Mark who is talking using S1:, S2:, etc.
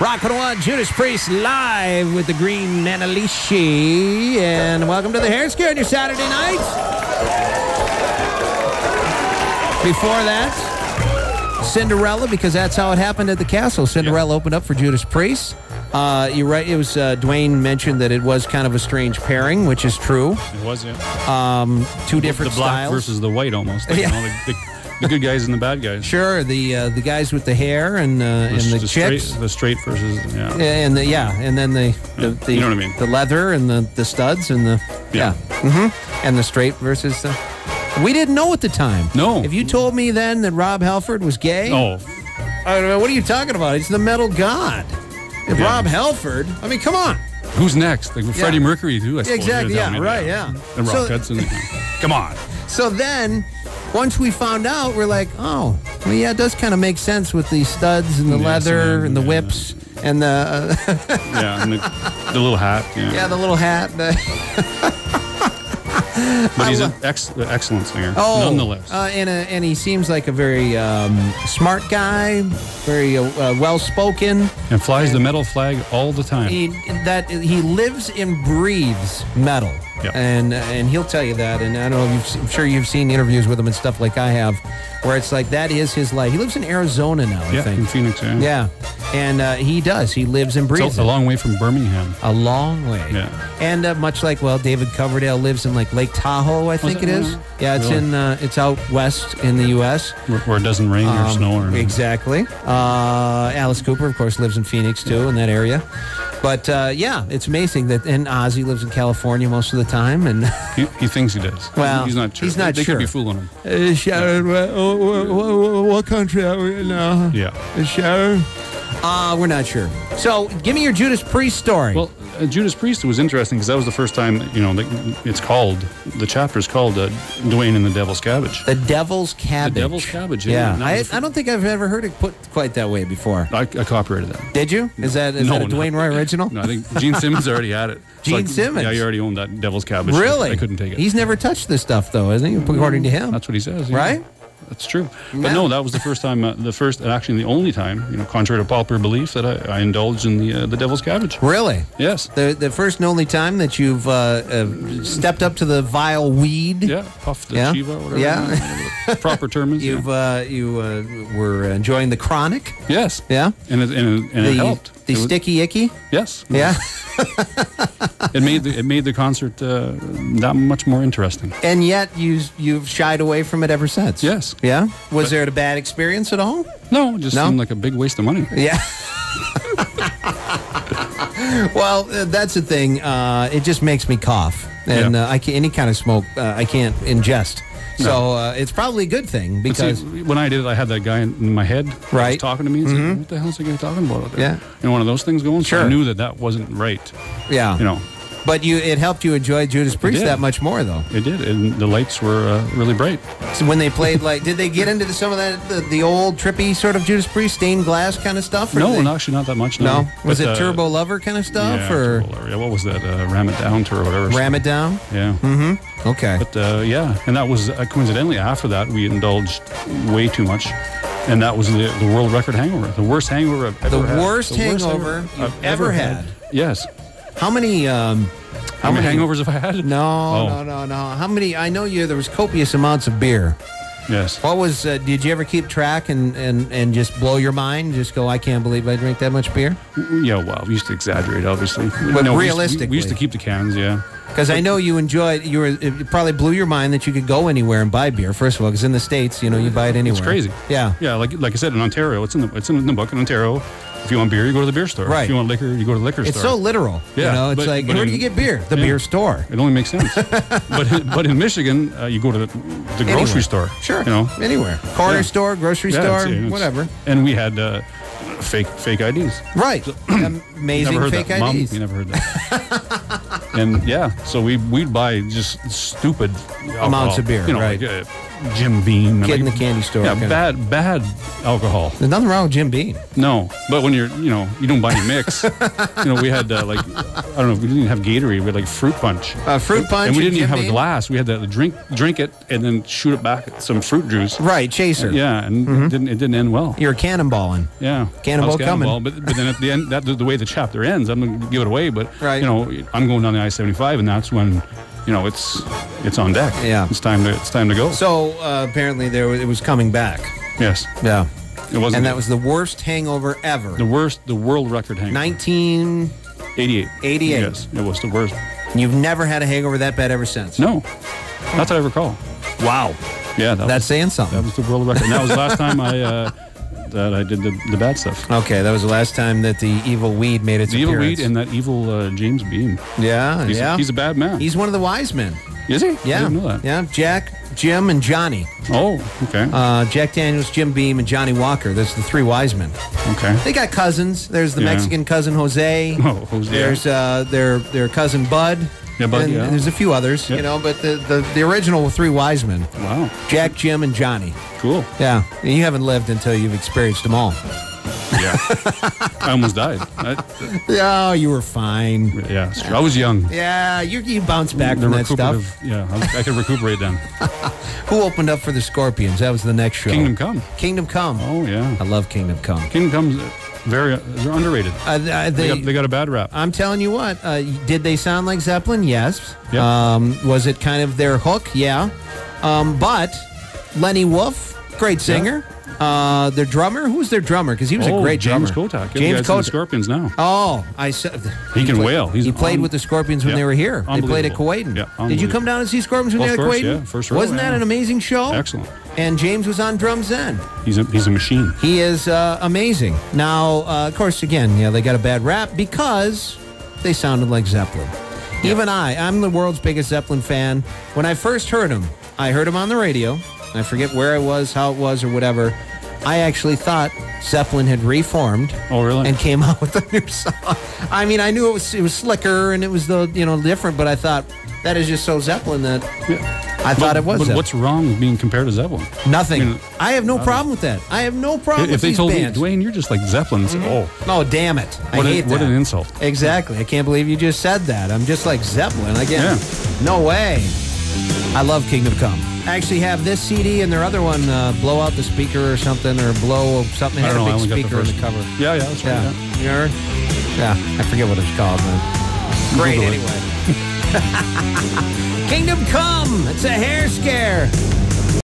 S1: Rock 101, Judas Priest live with the Green Annalise. And welcome to the Hair Scare on your Saturday night. Before that, Cinderella, because that's how it happened at the castle. Cinderella opened up for Judas Priest. You're right. It was Duane mentioned that it was kind of a strange pairing, which is true.
S2: It was, yeah.
S1: Two different
S2: the black
S1: styles
S2: versus the white, almost. Like, the good guys and the bad guys.
S1: Sure, the guys with the hair and the chicks,
S2: the straight versus
S1: and then the
S2: you know what I mean,
S1: the leather and the studs and the and the straight versus the. We didn't know at the time.
S2: No.
S1: If you told me then that Rob Halford was gay, what are you talking about? He's the metal god. If Rob Halford, I mean, come on.
S2: Who's next? Like Freddie Mercury too, I suppose.
S1: Exactly. Yeah. Right. Yeah.
S2: And Rock Hudson. Come on.
S1: So then, once we found out, we're like, oh, well, yeah, it does kind of make sense with the studs and the leather and the whips and the
S2: and the little hat.
S1: Yeah, the little hat.
S2: But he's an excellent singer, nonetheless.
S1: And he seems like a very smart guy, very well-spoken.
S2: And flies the metal flag all the time.
S1: He lives and breathes metal.
S2: Yep.
S1: And he'll tell you that. And I don't know, I'm sure you've seen interviews with him and stuff like I have, where it's like that is his life. He lives in Arizona now, I think.
S2: In Phoenix,
S1: Yeah. And he does. He lives and breathes.
S2: It's a long way from Birmingham.
S1: A long way.
S2: Yeah.
S1: And much like, David Coverdale lives in like Lake Tahoe, I think it is. Yeah, it's it's out west in the U.S.
S2: Where it doesn't rain or snow or anything.
S1: Exactly. Alice Cooper, of course, lives in Phoenix too, in that area. But it's amazing that, and Ozzy lives in California most of the time, and
S2: he thinks he does.
S1: Well,
S2: he's not sure.
S1: He's not
S2: they
S1: sure.
S2: could be fooling him.
S1: Sharon, what country are we in now?
S2: Yeah.
S1: Sharon? We're not sure. So, give me your Judas Priest story.
S2: Well, Judas Priest was interesting because that was the first time, the chapter's called Duane and the Devil's Cabbage.
S1: The Devil's Cabbage.
S2: The Devil's Cabbage,
S1: yeah. I don't think I've ever heard it put quite that way before.
S2: I copyrighted that.
S1: Did you? Is that a Duane Roy original?
S2: No, I think Gene Simmons already had it.
S1: Gene Simmons?
S2: Yeah, he already owned that Devil's Cabbage.
S1: Really?
S2: I couldn't take it.
S1: He's never touched this stuff, though, hasn't he? According to him.
S2: That's what he says. Yeah.
S1: Right?
S2: That's true. But no, that was the first time, actually the only time, contrary to popular belief, that I indulged in the Devil's Cabbage.
S1: Really?
S2: Yes.
S1: The first and only time that you've stepped up to the vile weed.
S2: Yeah, puffed the Chiva or whatever.
S1: Yeah.
S2: Proper term is.
S1: You were enjoying the chronic.
S2: Yes.
S1: Yeah.
S2: And it helped.
S1: The sticky icky.
S2: Yes.
S1: Yeah.
S2: It made the concert that much more interesting.
S1: And yet you've shied away from it ever since.
S2: Yes.
S1: Yeah. Was there a bad experience at all?
S2: No, it just seemed like a big waste of money.
S1: Yeah. Well, that's the thing. It just makes me cough, and I can't, any kind of smoke I can't ingest. So it's probably a good thing because
S2: see, when I did it, I had that guy in my head
S1: right
S2: talking to me. And like, what the hell is the guy talking about out there?
S1: Yeah.
S2: And one of those things going.
S1: Sure.
S2: So I knew that wasn't right.
S1: Yeah. But it helped you enjoy Judas Priest that much more, though.
S2: It did, and the lights were really bright.
S1: So when they played, did they get into some of that the old trippy sort of Judas Priest stained glass kind of stuff?
S2: No, actually not that much. No.
S1: Was it Turbo Lover kind of stuff, or
S2: Turbo Lover, yeah? What was that? Ram It Down tour or whatever.
S1: Ram It Down.
S2: Yeah.
S1: Mm-hmm. Okay.
S2: But and that was coincidentally after that we indulged way too much. And that was the world record hangover. The worst hangover I've ever had.
S1: The worst hangover you've ever had.
S2: Yes.
S1: How many
S2: hangovers have I had?
S1: No. How many? I know there was copious amounts of beer.
S2: Yes.
S1: What was? Did you ever keep track and just blow your mind? Just go, I can't believe I drank that much beer.
S2: Yeah, well, we used to exaggerate, obviously.
S1: But realistically,
S2: we used to keep the cans. Yeah.
S1: Because I know you enjoyed. It probably blew your mind that you could go anywhere and buy beer. First of all, because in the States, you buy it anywhere.
S2: It's crazy.
S1: Yeah.
S2: Yeah, like I said, in Ontario, it's in the book in Ontario. If you want beer, you go to the beer store.
S1: Right.
S2: If you want liquor, you go to the liquor store.
S1: It's so literal.
S2: Yeah.
S1: It's like, where do you get beer? The beer store.
S2: It only makes sense. but in Michigan, you go to the grocery store.
S1: Sure. Anywhere. Corner store, grocery store, whatever.
S2: And we had fake IDs.
S1: Right. Amazing fake IDs.
S2: Mom, you never heard that. And so we'd buy just stupid
S1: amounts of beer. Right.
S2: Like, Jim Beam.
S1: Kid in the candy store.
S2: Yeah, bad alcohol.
S1: There's nothing wrong with Jim Beam.
S2: No, but when you don't buy any mix. We had like, I don't know, we didn't have Gatorade. We had like fruit punch.
S1: Fruit punch.
S2: And we didn't even have
S1: Beam?
S2: a glass. We had to drink it and then shoot it back at some fruit juice.
S1: Right, chaser.
S2: Yeah, and it didn't end well.
S1: You're cannonballing.
S2: Yeah,
S1: Cannonball coming.
S2: But then at the end, the way the chapter ends, I'm going to give it away. But
S1: right.
S2: I'm going down the I-75, and that's when it's on deck.
S1: Yeah,
S2: it's time to go.
S1: So apparently it was coming back.
S2: Yes.
S1: Yeah.
S2: It wasn't.
S1: And that was the worst hangover ever.
S2: The world record hangover.
S1: 1988.
S2: 88. Yes, it was the worst.
S1: You've never had a hangover that bad ever since?
S2: No, not that I recall.
S1: Wow.
S2: Yeah,
S1: that's saying something.
S2: That was the world record. And that was the last time that I did the bad stuff.
S1: Okay, that was the last time that the evil weed made its appearance.
S2: The evil weed and that evil James Beam.
S1: Yeah,
S2: he's a bad man.
S1: He's one of the wise men.
S2: Is he?
S1: Yeah.
S2: I didn't know that.
S1: Yeah, Jack, Jim, and Johnny.
S2: Oh, okay.
S1: Jack Daniels, Jim Beam, and Johnny Walker. That's the three wise men.
S2: Okay.
S1: They got cousins. There's the Mexican cousin Jose.
S2: Oh, Jose.
S1: There's their cousin Bud.
S2: Yeah, Bud.
S1: And there's a few others, but the original three wise men.
S2: Wow.
S1: Jack, Jim, and Johnny.
S2: Cool.
S1: Yeah. And you haven't lived until you've experienced them all.
S2: Yeah. I almost died.
S1: Oh, you were fine.
S2: Yeah, it's true. I was young.
S1: Yeah, you bounced back from that stuff.
S2: Yeah, I could recuperate then.
S1: Who opened up for the Scorpions? That was the next show.
S2: Kingdom Come.
S1: Kingdom Come.
S2: Oh, yeah.
S1: I love Kingdom Come.
S2: Kingdom Come's they're underrated. They got a bad rap.
S1: I'm telling you what. Did they sound like Zeppelin? Yes.
S2: Yep.
S1: Was it kind of their hook? Yeah. But Lenny Wolf, great singer. Their drummer, who's their drummer? Because he was a great drummer.
S2: James Kotak.
S1: James Kotak.
S2: The Scorpions now.
S1: Oh, I said
S2: he can wail.
S1: He played with the Scorpions when they were here. They played at Kuwaitan.
S2: Yeah,
S1: did you come down and see Scorpions when they were at Kuwaitan?
S2: Yeah, first row.
S1: Wasn't that an amazing show?
S2: Excellent.
S1: And James was on drums then.
S2: He's a machine.
S1: He is amazing. Now, of course, again, they got a bad rap because they sounded like Zeppelin. Yeah. Even I'm the world's biggest Zeppelin fan. When I first heard him, I heard him on the radio. I forget where I was, how it was, or whatever. I actually thought Zeppelin had reformed.
S2: Oh, really?
S1: And came out with a new song. I mean, I knew it was slicker and it was different, but I thought that is just so Zeppelin that I thought it was.
S2: But
S1: Zeppelin.
S2: what's wrong with being compared to Zeppelin?
S1: Nothing. I have no problem with that. I have no problem with these bands.
S2: If they told me, Duane, you're just like Zeppelin,
S1: Oh, damn it. I hate that.
S2: What an insult.
S1: Exactly. I can't believe you just said that. I'm just like Zeppelin. Again, no way. I love Kingdom Come. I actually have this CD and their other one, Blow Out the Speaker or something, or Blow something. Had a big speaker in the cover.
S2: Yeah, that's right.
S1: Yeah. You heard? Yeah, I forget what it's called, man. Great, anyway. Kingdom Come. It's a hair scare.